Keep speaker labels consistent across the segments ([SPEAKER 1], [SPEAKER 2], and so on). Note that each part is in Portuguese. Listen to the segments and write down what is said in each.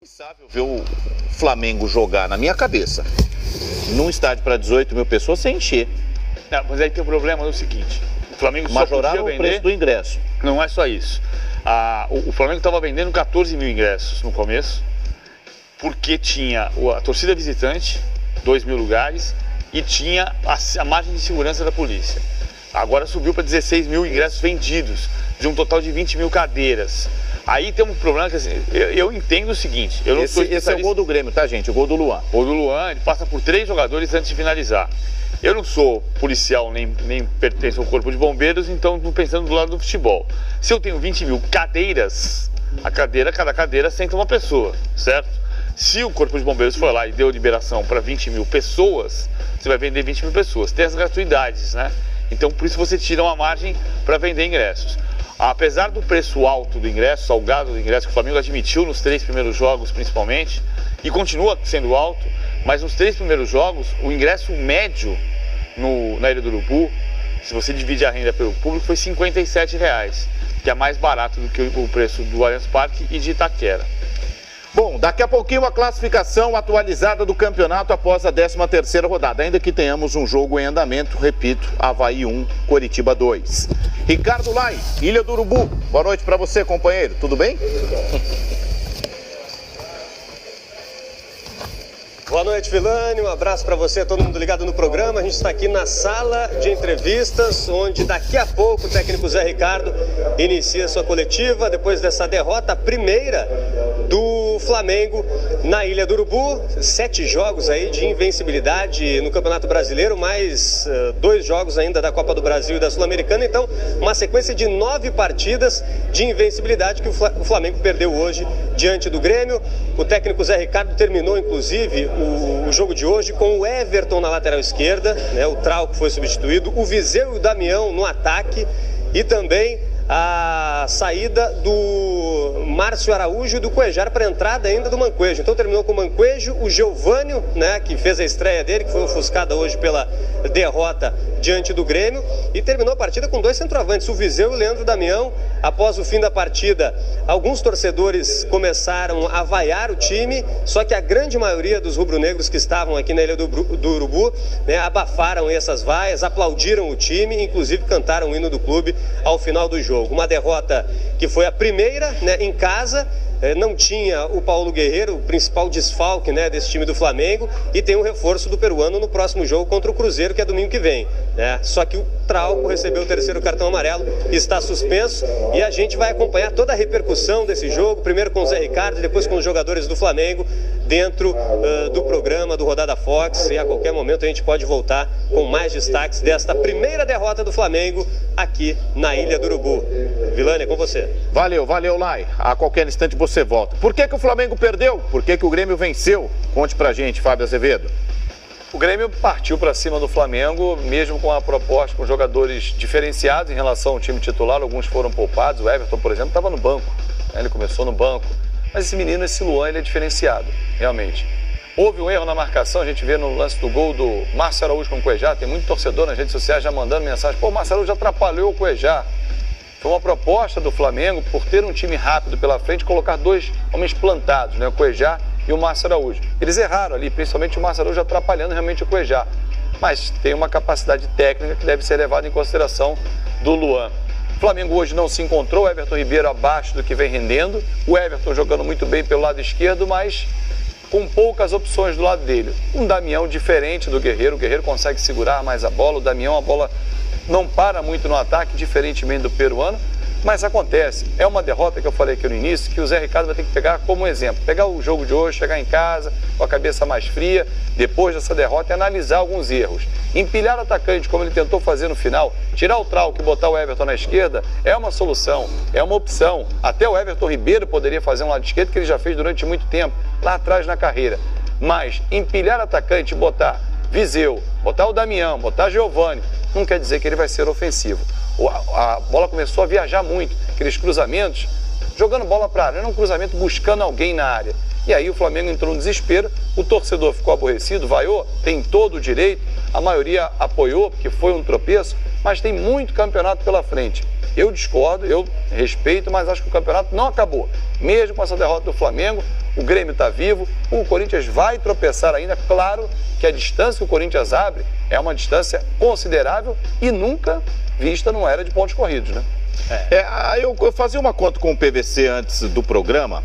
[SPEAKER 1] Impensável ver o Flamengo jogar na minha cabeça num estádio para 18 mil pessoas sem encher.
[SPEAKER 2] Não, mas aí tem um problema no seguinte: o Flamengo só podia vender
[SPEAKER 1] o preço do ingresso.
[SPEAKER 2] Não é só isso. O Flamengo estava vendendo 14 mil ingressos no começo, porque tinha a torcida visitante, 2 mil lugares, e tinha a margem de segurança da polícia. Agora subiu para 16 mil ingressos vendidos, de um total de 20 mil cadeiras. Aí tem um problema que assim, eu entendo o seguinte.
[SPEAKER 1] Esse é o gol do Grêmio, tá, gente? O gol do Luan.
[SPEAKER 2] O do Luan, ele passa por 3 jogadores antes de finalizar. Eu não sou policial, nem pertenço ao corpo de bombeiros, então estou pensando do lado do futebol. Se eu tenho 20 mil cadeiras, cada cadeira senta uma pessoa, certo? Se o corpo de bombeiros for lá e deu liberação para 20 mil pessoas, você vai vender 20 mil pessoas. Tem as gratuidades, né? Então por isso você tira uma margem para vender ingressos. Apesar do preço alto do ingresso, salgado do ingresso, que o Flamengo admitiu nos 3 primeiros jogos principalmente, e continua sendo alto, mas nos 3 primeiros jogos, o ingresso médio na Ilha do Urubu, se você divide a renda pelo público, foi R$ 57, que é mais barato do que o preço do Allianz Parque e de Itaquera.
[SPEAKER 1] Bom, daqui a pouquinho a classificação atualizada do campeonato após a 13ª rodada, ainda que tenhamos um jogo em andamento, repito, Avaí 1, Coritiba 2. Ricardo Lai, Ilha do Urubu, boa noite para você, companheiro, tudo bem?
[SPEAKER 3] Boa noite, Vilani, um abraço para você, todo mundo ligado no programa. A gente está aqui na sala de entrevistas, onde daqui a pouco o técnico Zé Ricardo inicia sua coletiva, depois dessa derrota, a primeira do Flamengo na Ilha do Urubu. 7 jogos aí de invencibilidade no Campeonato Brasileiro, mais 2 jogos ainda da Copa do Brasil e da Sul-Americana. Então, uma sequência de 9 partidas de invencibilidade que o Flamengo perdeu hoje diante do Grêmio. O técnico Zé Ricardo terminou, inclusive, o jogo de hoje com o Everton na lateral esquerda, né, o Trauco foi substituído, o Viseu e o Damião no ataque e também a saída do Márcio Araújo e do Cuejar para a entrada ainda do Manquejo. Então terminou com o Manquejo, o Geovânio, né, que fez a estreia dele, que foi ofuscada hoje pela derrota diante do Grêmio, e terminou a partida com 2 centroavantes, o Viseu e o Leandro Damião. Após o fim da partida, alguns torcedores começaram a vaiar o time, só que a grande maioria dos rubro-negros que estavam aqui na Ilha do Urubu, né, abafaram essas vaias, aplaudiram o time, inclusive cantaram o hino do clube ao final do jogo. Uma derrota que foi a primeira, né, em casa. Não tinha o Paulo Guerreiro, o principal desfalque, né, desse time do Flamengo, e tem um reforço do peruano no próximo jogo contra o Cruzeiro, que é domingo que vem, né? Só que o Trauco recebeu o 3º cartão amarelo, está suspenso, e a gente vai acompanhar toda a repercussão desse jogo, primeiro com o Zé Ricardo e depois com os jogadores do Flamengo, dentro do programa do Rodada Fox, e a qualquer momento a gente pode voltar com mais destaques desta primeira derrota do Flamengo aqui na Ilha do Urubu. Vilani, é com você.
[SPEAKER 1] Valeu, Lai. A qualquer instante você volta. Por que o Flamengo perdeu? Por que o Grêmio venceu? Conte pra gente, Fábio Azevedo.
[SPEAKER 4] O Grêmio partiu para cima do Flamengo, mesmo com a proposta, com jogadores diferenciados em relação ao time titular. Alguns foram poupados. O Everton, por exemplo, estava no banco, né? Ele começou no banco. Mas esse menino, esse Luan, ele é diferenciado, realmente. Houve um erro na marcação, a gente vê no lance do gol do Márcio Araújo com o Cuejar. Tem muito torcedor nas redes sociais já mandando mensagem: pô, o Márcio Araújo atrapalhou o Cuejar. Foi uma proposta do Flamengo, por ter um time rápido pela frente, colocar 2 homens plantados, né? O Cuejar e o Márcio Araújo. Eles erraram ali, principalmente o Márcio Araújo atrapalhando realmente o Cuejar. Mas tem uma capacidade técnica que deve ser levada em consideração do Luan. O Flamengo hoje não se encontrou, o Everton Ribeiro abaixo do que vem rendendo. O Everton jogando muito bem pelo lado esquerdo, mas com poucas opções do lado dele. Um Damião diferente do Guerreiro, o Guerreiro consegue segurar mais a bola, o Damião a bola não para muito no ataque, diferentemente do peruano, mas acontece. É uma derrota que eu falei aqui no início, que o Zé Ricardo vai ter que pegar como exemplo. Pegar o jogo de hoje, chegar em casa com a cabeça mais fria, depois dessa derrota, e analisar alguns erros. Empilhar o atacante, como ele tentou fazer no final, tirar o Trauco e botar o Everton na esquerda, é uma solução, é uma opção. Até o Everton Ribeiro poderia fazer um lado esquerdo, que ele já fez durante muito tempo, lá atrás na carreira. Mas empilhar atacante e botar Viseu, botar o Damião, botar Geovânio, não quer dizer que ele vai ser ofensivo. A bola começou a viajar muito, aqueles cruzamentos, jogando bola para a área, era um cruzamento buscando alguém na área. E aí o Flamengo entrou no desespero, o torcedor ficou aborrecido, vaiou, tem todo o direito, a maioria apoiou, porque foi um tropeço, mas tem muito campeonato pela frente. Eu discordo, eu respeito, mas acho que o campeonato não acabou. Mesmo com essa derrota do Flamengo, o Grêmio está vivo, o Corinthians vai tropeçar ainda. Claro que a distância que o Corinthians abre é uma distância considerável e nunca vista numa era de pontos corridos, né?
[SPEAKER 1] Eu fazia uma conta com o PVC antes do programa.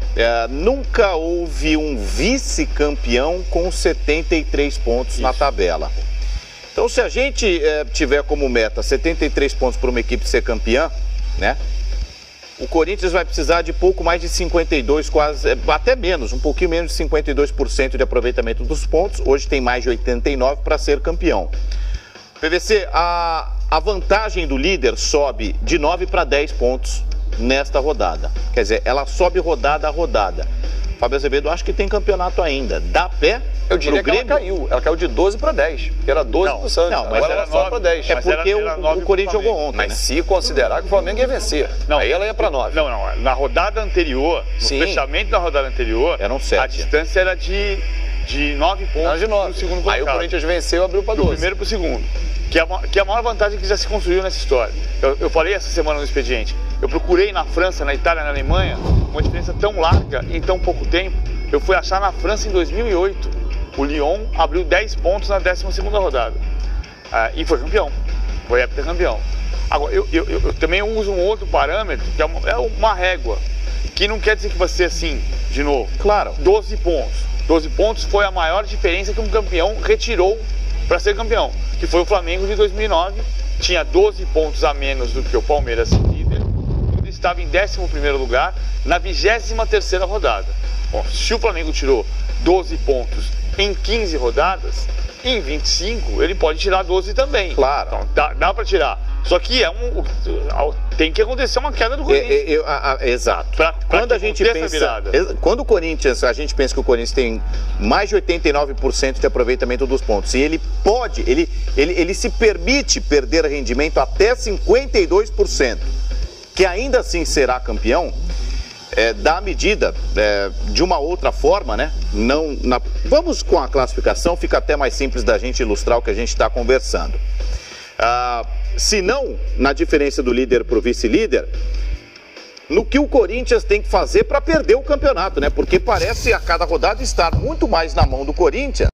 [SPEAKER 1] Nunca houve um vice-campeão com 73 pontos na tabela. Então, se a gente tiver como meta 73 pontos para uma equipe ser campeã, né? O Corinthians vai precisar de pouco mais de 52, quase, até menos, um pouquinho menos de 52% de aproveitamento dos pontos. Hoje tem mais de 89 para ser campeão. PVC, a vantagem do líder sobe de 9 para 10 pontos nesta rodada. Quer dizer, ela sobe rodada a rodada. Fábio Azevedo, acho que tem campeonato ainda. Dá pé?
[SPEAKER 4] Eu diria que ela caiu de 12 para 10. Era 12 pro Santos,
[SPEAKER 1] não, mas
[SPEAKER 4] agora ela sobe para 10.
[SPEAKER 1] É porque o Corinthians jogou ontem,
[SPEAKER 4] mas
[SPEAKER 1] né?
[SPEAKER 4] se considerar que o Flamengo ia vencer, aí ela ia para 9.
[SPEAKER 2] Não, na rodada anterior, no fechamento da rodada anterior,
[SPEAKER 1] eram 7.
[SPEAKER 2] A distância era de 9 pontos.
[SPEAKER 4] Era de 9.
[SPEAKER 2] No segundo colocado.
[SPEAKER 4] Aí o Corinthians venceu e abriu para 12.
[SPEAKER 2] Do primeiro para o segundo. Que é a maior vantagem que já se construiu nessa história. Eu falei essa semana no expediente. Eu procurei na França, na Itália, na Alemanha, uma diferença tão larga em tão pouco tempo. Eu fui achar na França em 2008. O Lyon abriu 10 pontos na 12ª rodada. E foi campeão. Foi heptacampeão. Agora, eu também uso um outro parâmetro, que é uma régua. Que não quer dizer que vai ser assim, de novo.
[SPEAKER 1] Claro.
[SPEAKER 2] 12 pontos. 12 pontos foi a maior diferença que um campeão retirou para ser campeão. Que foi o Flamengo de 2009. Tinha 12 pontos a menos do que o Palmeiras líder. Ele estava em 11º lugar na 23ª rodada. Bom, se o Flamengo tirou 12 pontos em 15 rodadas, em 25 ele pode tirar 12 também.
[SPEAKER 1] Claro.
[SPEAKER 2] Então dá para tirar. Só que tem que acontecer uma queda do Corinthians.
[SPEAKER 1] Exato.
[SPEAKER 2] Quando a gente pensa,
[SPEAKER 1] quando o Corinthians, a gente pensa que o Corinthians tem mais de 89% de aproveitamento dos pontos, e ele pode, ele se permite perder rendimento até 52%, que ainda assim será campeão. Dá a medida de uma outra forma, né? Vamos com a classificação, fica até mais simples da gente ilustrar o que a gente está conversando. Se não, na diferença do líder para o vice-líder, no que o Corinthians tem que fazer para perder o campeonato, né? Porque parece a cada rodada estar muito mais na mão do Corinthians